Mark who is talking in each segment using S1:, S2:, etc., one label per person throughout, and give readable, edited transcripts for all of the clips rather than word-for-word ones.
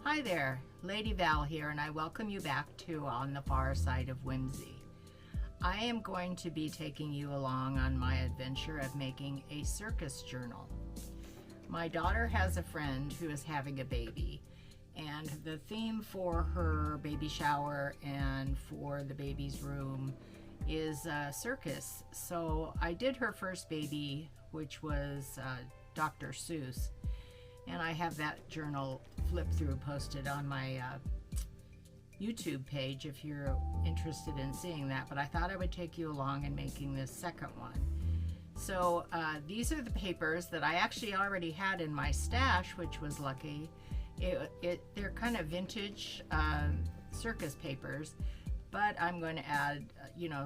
S1: Hi there, Lady Val here, and I welcome you back to On the Far Side of Whimsy. I am going to be taking you along on my adventure of making a circus journal. My daughter has a friend who is having a baby, and the theme for her baby shower and for the baby's room is circus. So I did her first baby, which was Dr. Seuss, and I have that journal flipped through, posted on my YouTube page if you're interested in seeing that. But I thought I would take you along in making this second one. So these are the papers that I actually already had in my stash, which was lucky. They're kind of vintage circus papers, but I'm going to add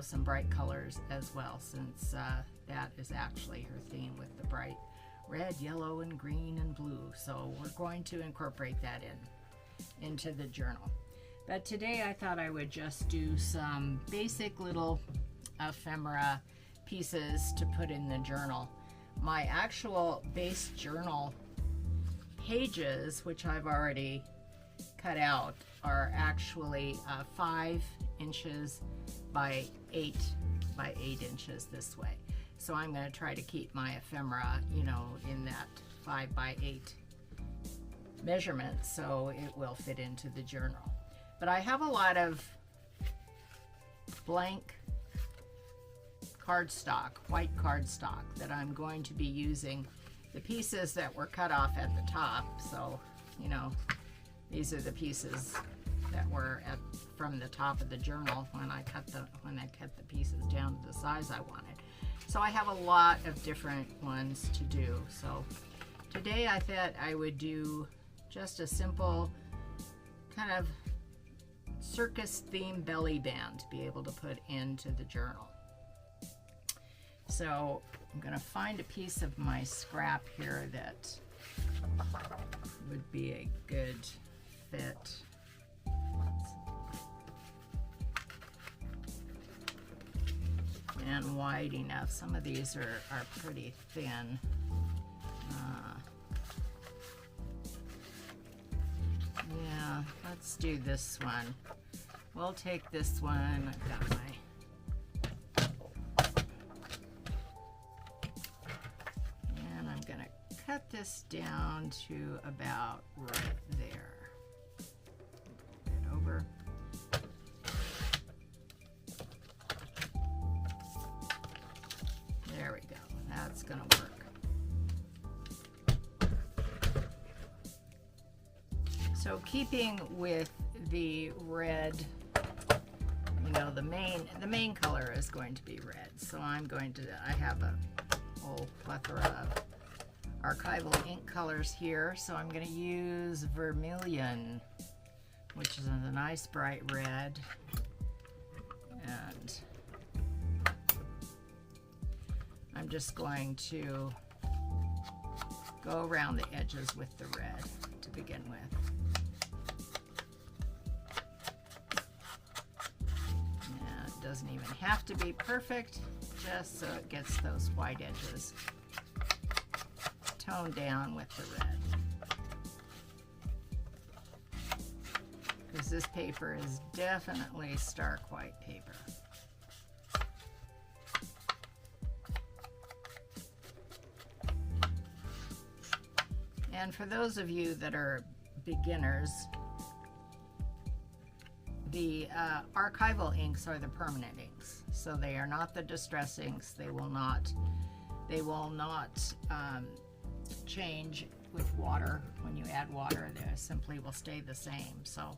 S1: some bright colors as well, since that is actually her theme, with the bright red, yellow, and green and blue. So we're going to incorporate that into the journal. But today I thought I would just do some basic little ephemera pieces to put in the journal. My actual base journal pages, which I've already cut out, are actually 5 inches by 8 inches this way. So I'm going to try to keep my ephemera, in that 5 by 8 measurement, so it will fit into the journal. But I have a lot of blank cardstock, white cardstock, that I'm going to be using. The pieces that were cut off at the top, so these are the pieces that were from the top of the journal when I cut the pieces down to the size I wanted. So I have a lot of different ones to do. So today I thought I would do just a simple kind of circus themed belly band to be able to put into the journal. So I'm going to find a piece of my scrap here that would be a good fit. And wide enough. Some of these are pretty thin. Yeah, let's do this one. We'll take this one. I've got and I'm gonna cut this down to about right there. It over. There we go. That's gonna work. So keeping with the red, the main color is going to be red. So I have a whole plethora of archival ink colors here. So I'm going to use vermilion, which is a nice bright red, and I'm just going to go around the edges with the red to begin with. And it doesn't even have to be perfect, just so it gets those white edges toned down with the red. Because this paper is definitely stark white paper. And for those of you that are beginners, the archival inks are the permanent inks. So they are not the distress inks. They will not change with water. When you add water, they simply will stay the same. So,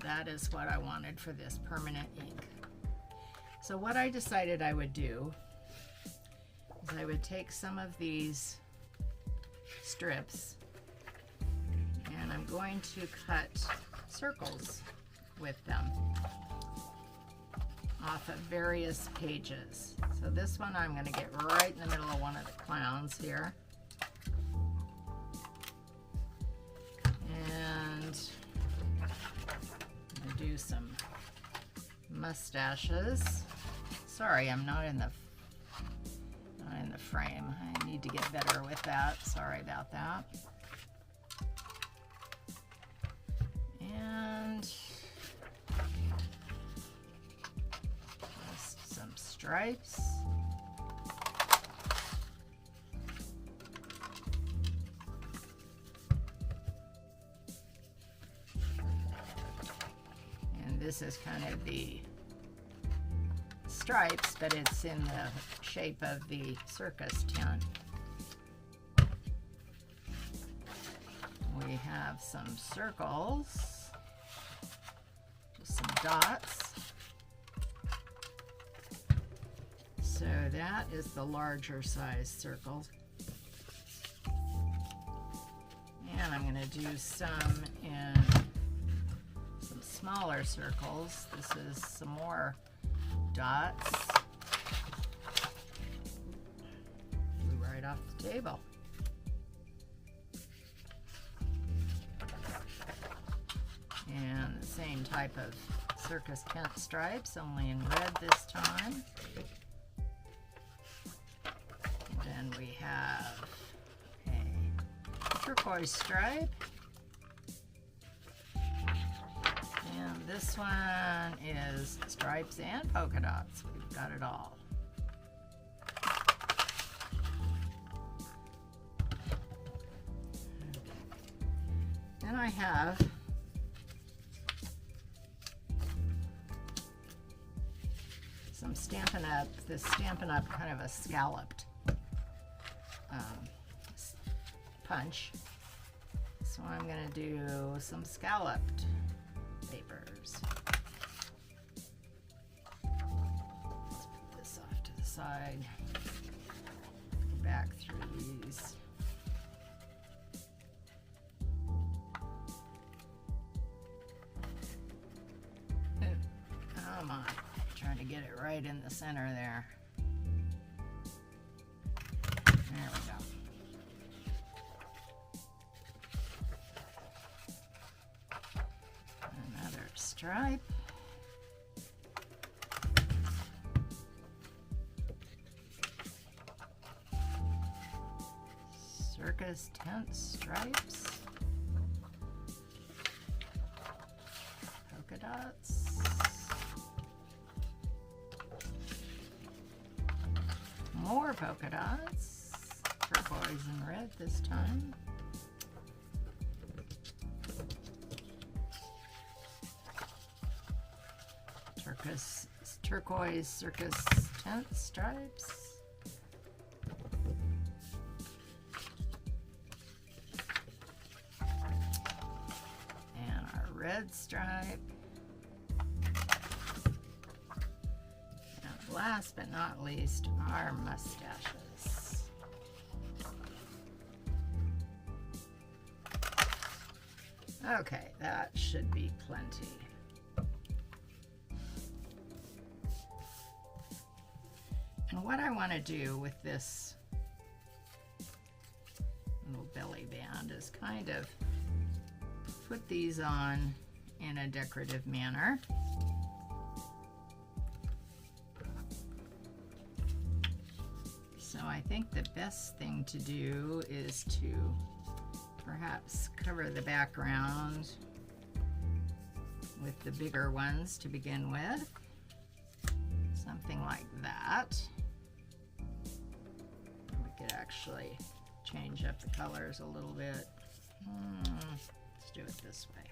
S1: that is what I wanted for this permanent ink. So what I decided I would do is I would take some of these strips, and I'm going to cut circles with them off of various pages. So this one I'm going to get right in the middle of one of the clowns here, and I'm going to do some mustaches. Sorry, I'm not in the frame. I need to get better with that. Sorry about that. stripes. And this is kind of the stripes, but it's in the shape of the circus tent. We have some circles, just some dots. So that is the larger size circle. And I'm going to do some in some smaller circles. This is some more dots. Flew right off the table. And the same type of circus tent stripes, only in red this time. And then we have a turquoise stripe. And this one is stripes and polka dots. We've got it all. Then I have some Stampin' Up, this Stampin' Up kind of a scalloped punch. So I'm going to do some scalloped papers. Let's put this off to the side. Go back through these. Come on, trying to get it right in the center there. There we go. Another stripe. Circus tent stripes. Polka dots. More polka dots. Turquoise and red this time. Turquoise circus tent stripes. And our red stripe. And last but not least, our mustaches. Okay, that should be plenty. And what I want to do with this little belly band is kind of put these on in a decorative manner. So I think the best thing to do is to perhaps cover the background with the bigger ones to begin with. Something like that. We could actually change up the colors a little bit. Let's do it this way.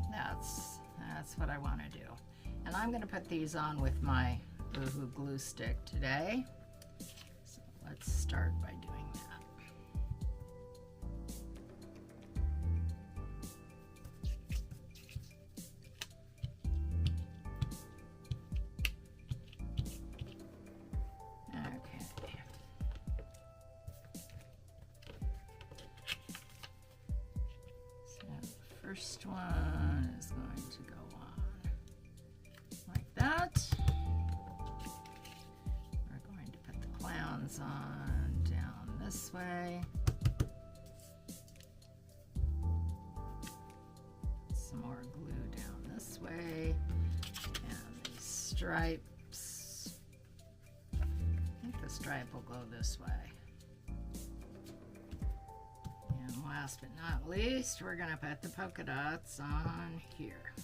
S1: Yeah, that's what I want to do. And I'm going to put these on with my Boohoo glue stick today. So let's start by doing that. First one is going to go on like that. We're going to put the clowns on down this way. Some more glue down this way. And these stripes. I think the stripe will go this way. And last but not least, we're going to put the polka dots on here.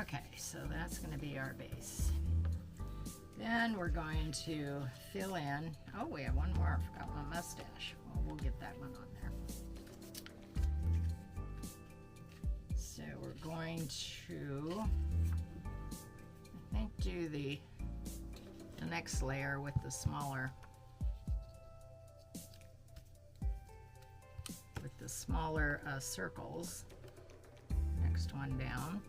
S1: Okay, so that's going to be our base. Then we're going to fill in, oh, we have one more, I forgot my mustache. Well, we'll get that one on there. So we're going to, I think, do the next layer with the smaller, circles. Next one down.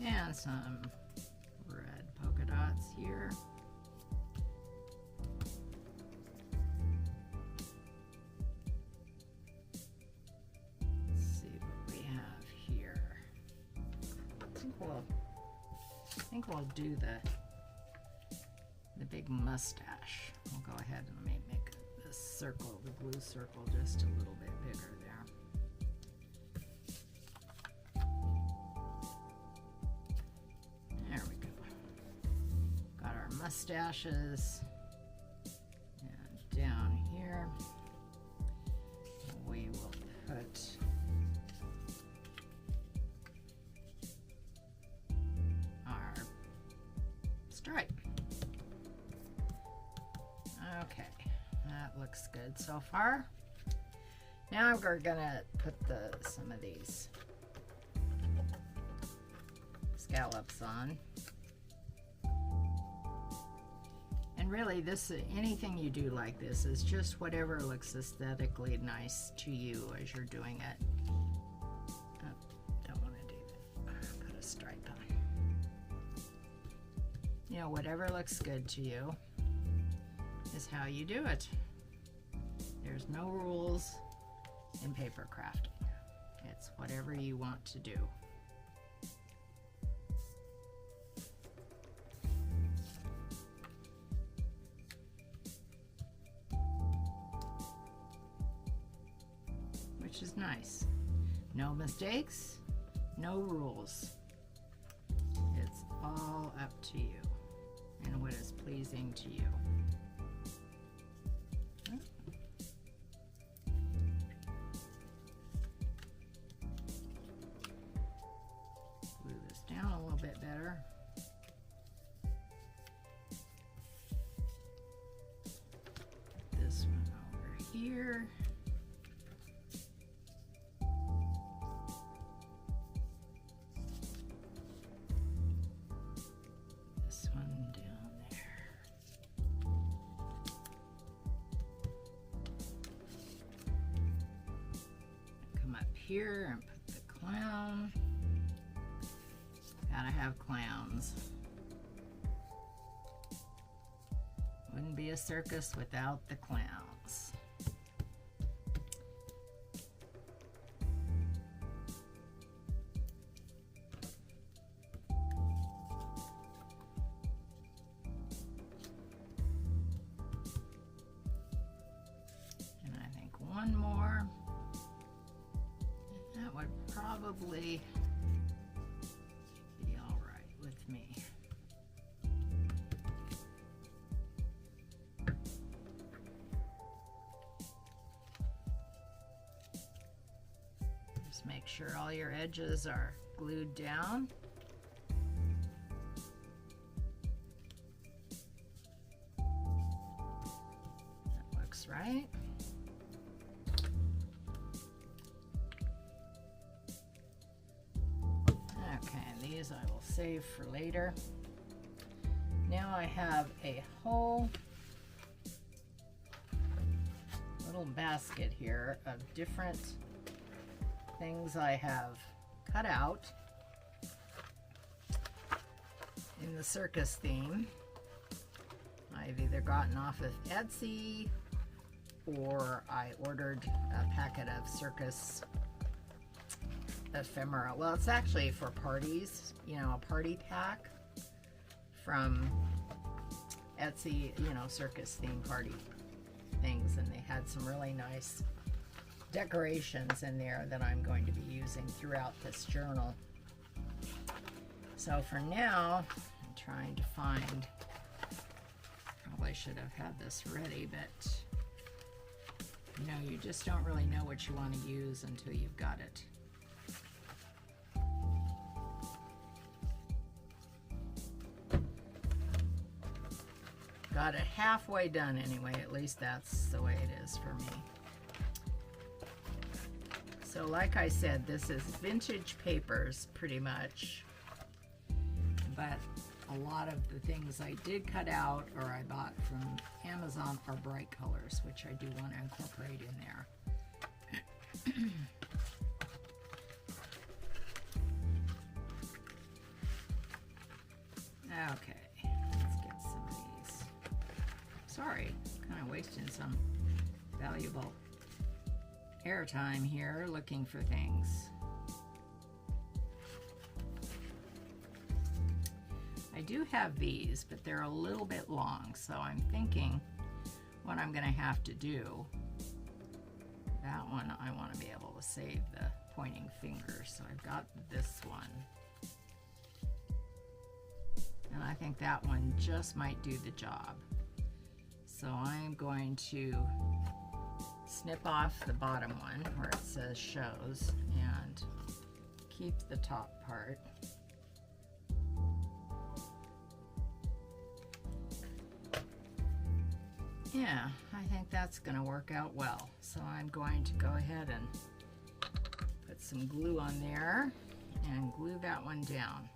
S1: And some red polka dots here. Let's see what we have here. I think we'll do the big mustache. We'll go ahead and make this circle, the blue circle, just a little bit bigger there. There we go. Got our mustaches. And down here, we will put our stripe. Okay, that looks good so far. Now we're gonna put some of these scallops on. And really, anything you do like this is just whatever looks aesthetically nice to you as you're doing it. Oh, don't want to do that. Put a stripe on. You know, whatever looks good to you is how you do it. There's no rules in paper crafting. It's whatever you want to do. Which is nice. No mistakes, no rules. It's all up to you and what is pleasing to you. Glue this down a little bit better. This one over here. Here and put the clown. Gotta have clowns. Wouldn't be a circus without the clowns. And I think one more. That would probably be all right with me. Just make sure all your edges are glued down. That looks right. These I will save for later. Now I have a whole little basket here of different things I have cut out in the circus theme. I've either gotten off of Etsy or I ordered a packet of circus ephemera. Well, it's actually for parties, you know, a party pack from Etsy, you know, circus theme party things, and they had some really nice decorations in there that I'm going to be using throughout this journal. So for now, I'm trying to find, probably should have had this ready, but you know, you just don't really know what you want to use until you've got it. Got it halfway done anyway, at least that's the way it is for me. So like I said, this is vintage papers pretty much, but a lot of the things I did cut out or I bought from Amazon are bright colors, which I do want to incorporate in there. Okay, let's get some of these. Sorry, kind of wasting some valuable airtime here looking for things. I do have these, but they're a little bit long, so I'm thinking what I'm going to have to do, that one I want to be able to save the pointing finger, so I've got this one. And I think that one just might do the job. So I'm going to snip off the bottom one where it says shows and keep the top part. Yeah, I think that's going to work out well. So I'm going to go ahead and put some glue on there and glue that one down.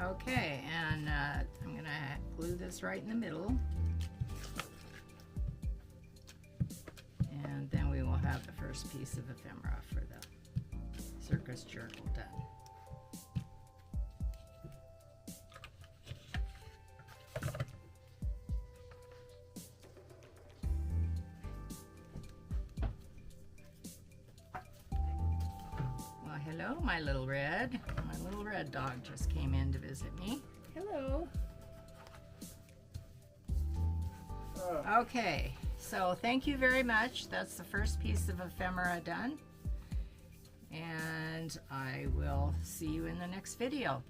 S1: Okay, and I'm going to glue this right in the middle. And then we will have the first piece of ephemera for the circus journal done. Well, hello, my little red. My little red dog just came in to visit me. Hello. Okay, so thank you very much. That's the first piece of ephemera done. And I will see you in the next video.